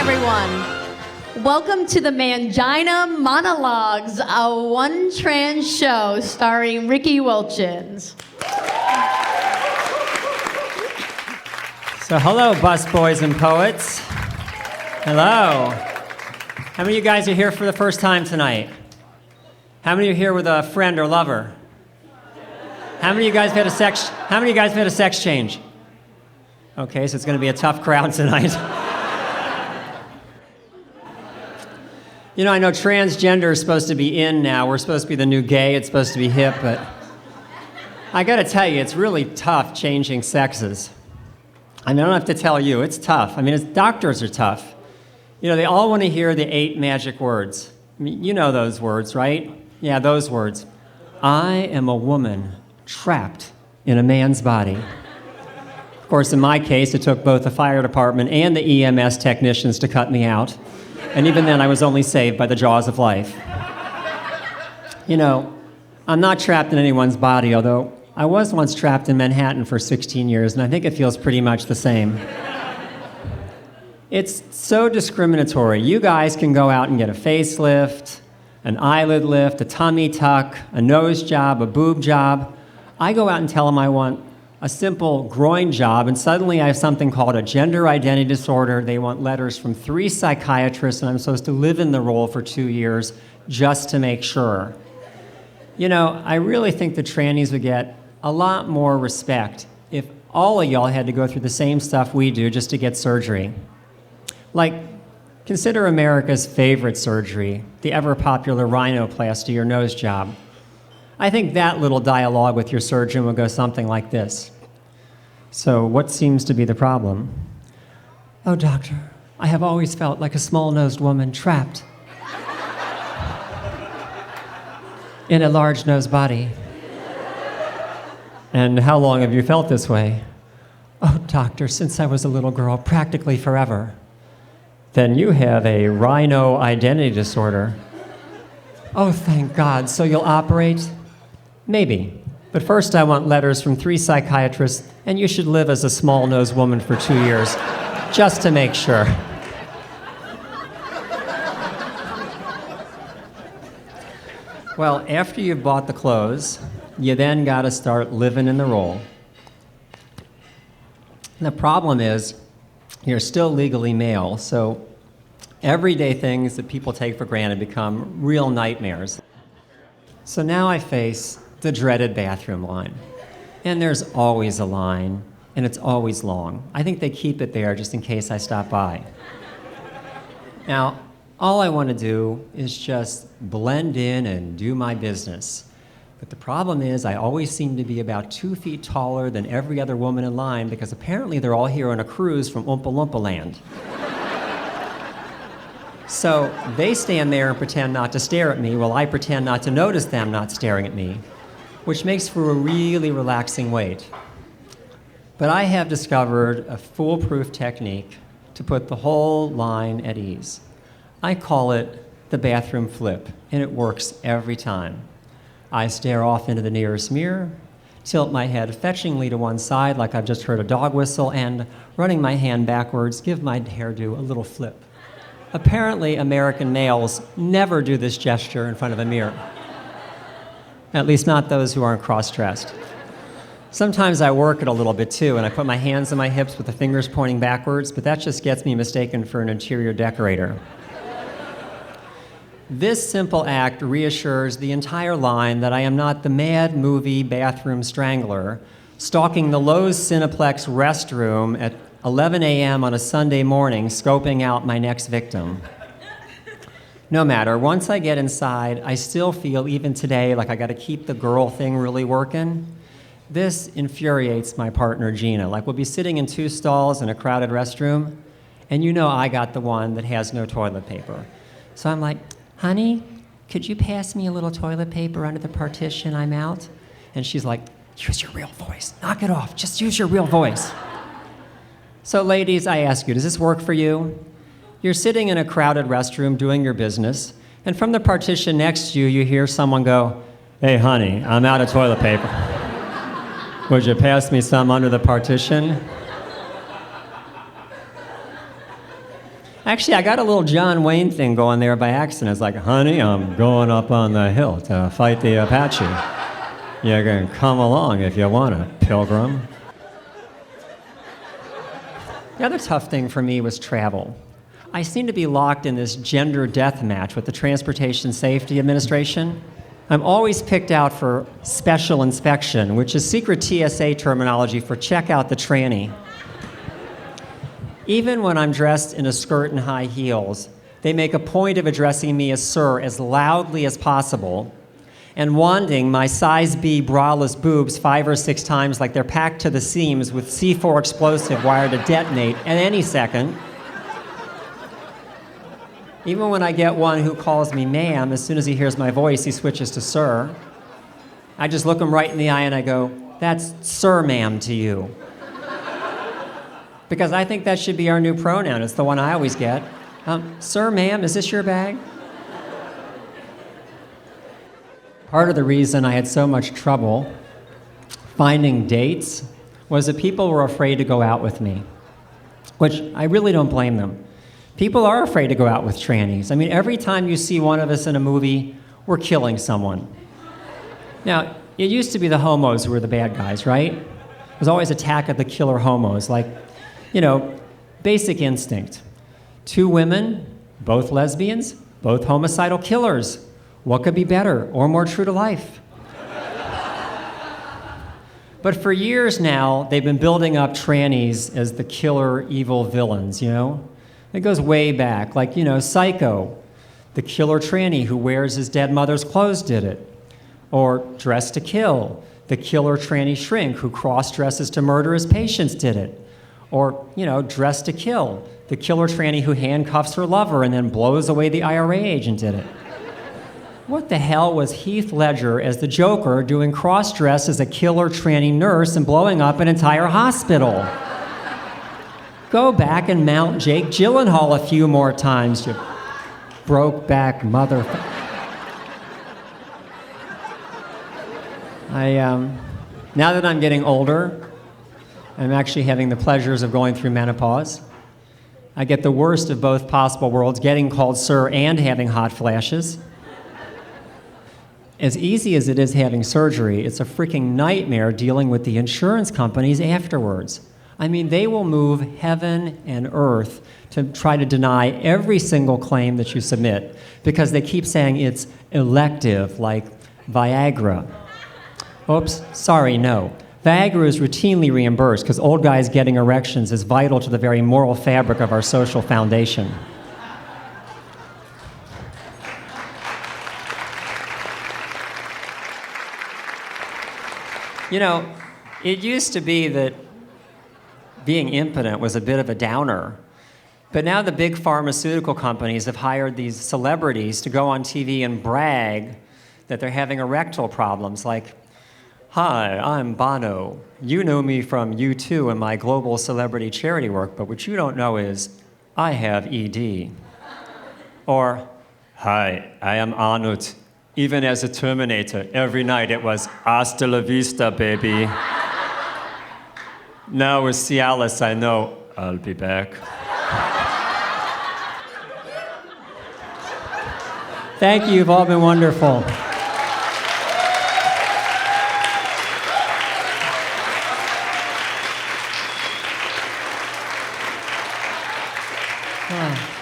everyone. Welcome to the MANgina Monologues, a one trans show starring Riki Wilchins. So hello, busboys and poets. Hello. How many of you guys are here for the first time tonight? How many are here with a friend or lover? How many of you guys have had a sex change? Okay, so it's going to be a tough crowd tonight. You know, I know transgender is supposed to be in now. We're supposed to be the new gay. It's supposed to be hip, but I got to tell you, it's really tough changing sexes. I mean, I don't have to tell you, it's tough. I mean, doctors are tough. You know, they all want to hear the 8 magic words. I mean, you know those words, right? Yeah, those words. I am a woman trapped in a man's body. Of course, in my case, it took both the fire department and the EMS technicians to cut me out. And even then, I was only saved by the jaws of life. You know, I'm not trapped in anyone's body, although I was once trapped in Manhattan for 16 years, and I think it feels pretty much the same. It's so discriminatory. You guys can go out and get a facelift, an eyelid lift, a tummy tuck, a nose job, a boob job. I go out and tell them I want a simple groin job, and suddenly I have something called a gender identity disorder. They want letters from 3 psychiatrists, and I'm supposed to live in the role for 2 years just to make sure. You know, I really think the trannies would get a lot more respect if all of y'all had to go through the same stuff we do just to get surgery. Like, consider America's favorite surgery, the ever-popular rhinoplasty or nose job. I think that little dialogue with your surgeon would go something like this. So, what seems to be the problem? Oh, doctor, I have always felt like a small-nosed woman trapped in a large-nosed body. And how long have you felt this way? Oh, doctor, since I was a little girl, practically forever. Then you have a rhino identity disorder. Oh, thank God. So you'll operate? Maybe. But first I want letters from 3 psychiatrists, and you should live as a small-nosed woman for 2 years, just to make sure. Well, after you've bought the clothes, you then got to start living in the role. And the problem is, you're still legally male, so everyday things that people take for granted become real nightmares. So now I face the dreaded bathroom line. And there's always a line, and it's always long. I think they keep it there just in case I stop by. Now, all I want to do is just blend in and do my business. But the problem is I always seem to be about 2 feet taller than every other woman in line because apparently they're all here on a cruise from Oompa Loompa Land. So they stand there and pretend not to stare at me while I pretend not to notice them not staring at me, which makes for a really relaxing wait. But I have discovered a foolproof technique to put the whole line at ease. I call it the bathroom flip, and it works every time. I stare off into the nearest mirror, tilt my head fetchingly to one side like I've just heard a dog whistle, and running my hand backwards, give my hairdo a little flip. Apparently, American males never do this gesture in front of a mirror. At least not those who aren't cross-dressed. Sometimes I work it a little bit too, and I put my hands on my hips with the fingers pointing backwards, but that just gets me mistaken for an interior decorator. This simple act reassures the entire line that I am not the mad movie bathroom strangler stalking the Lowe's Cineplex restroom at 11 a.m. on a Sunday morning, scoping out my next victim. No matter, once I get inside, I still feel, even today, like I gotta keep the girl thing really working. This infuriates my partner, Gina. Like, we'll be sitting in 2 stalls in a crowded restroom, and you know I got the one that has no toilet paper. So I'm like, honey, could you pass me a little toilet paper under the partition? I'm out. And she's like, use your real voice. Knock it off. Just use your real voice. So ladies, I ask you, does this work for you? You're sitting in a crowded restroom doing your business, and from the partition next to you, you hear someone go, hey honey, I'm out of toilet paper. Would you pass me some under the partition? Actually, I got a little John Wayne thing going there by accident. It's like, honey, I'm going up on the hill to fight the Apache. You can come along if you want to, pilgrim. The other tough thing for me was travel. I seem to be locked in this gender death match with the Transportation Safety Administration. I'm always picked out for special inspection, which is secret TSA terminology for check out the tranny. Even when I'm dressed in a skirt and high heels, they make a point of addressing me as sir as loudly as possible and wanding my size B braless boobs 5 or 6 times like they're packed to the seams with C4 explosive wired to detonate at any second. Even when I get one who calls me ma'am, as soon as he hears my voice, he switches to sir. I just look him right in the eye and I go, that's sir, ma'am, to you. Because I think that should be our new pronoun. It's the one I always get. Sir, ma'am, is this your bag? Part of the reason I had so much trouble finding dates was that people were afraid to go out with me, which I really don't blame them. People are afraid to go out with trannies. I mean, every time you see one of us in a movie, we're killing someone. Now, it used to be the homos who were the bad guys, right? It was always Attack of the Killer Homos, like, Basic Instinct. 2 women, both lesbians, both homicidal killers. What could be better or more true to life? But for years now, they've been building up trannies as the killer evil villains, It goes way back, like, Psycho, the killer tranny who wears his dead mother's clothes did it. Or Dress to Kill, the killer tranny shrink who cross-dresses to murder his patients did it. Or, Dress to Kill, the killer tranny who handcuffs her lover and then blows away the IRA agent did it. What the hell was Heath Ledger as the Joker doing cross-dress as a killer tranny nurse and blowing up an entire hospital? Go back and mount Jake Gyllenhaal a few more times, you broke-back motherfucker. Now that I'm getting older, I'm actually having the pleasures of going through menopause. I get the worst of both possible worlds, getting called sir and having hot flashes. As easy as it is having surgery, it's a freaking nightmare dealing with the insurance companies afterwards. I mean, they will move heaven and earth to try to deny every single claim that you submit because they keep saying it's elective, like Viagra. Oops, sorry, no. Viagra is routinely reimbursed because old guys getting erections is vital to the very moral fabric of our social foundation. It used to be that being impotent was a bit of a downer. But now the big pharmaceutical companies have hired these celebrities to go on TV and brag that they're having erectile problems, like, hi, I'm Bono. You know me from U2 and my global celebrity charity work, but what you don't know is I have ED. Or, hi, I am Arnold. Even as a Terminator, every night it was hasta la vista, baby. Now with Cialis, I know I'll be back. Thank you, you've all been wonderful. Ah.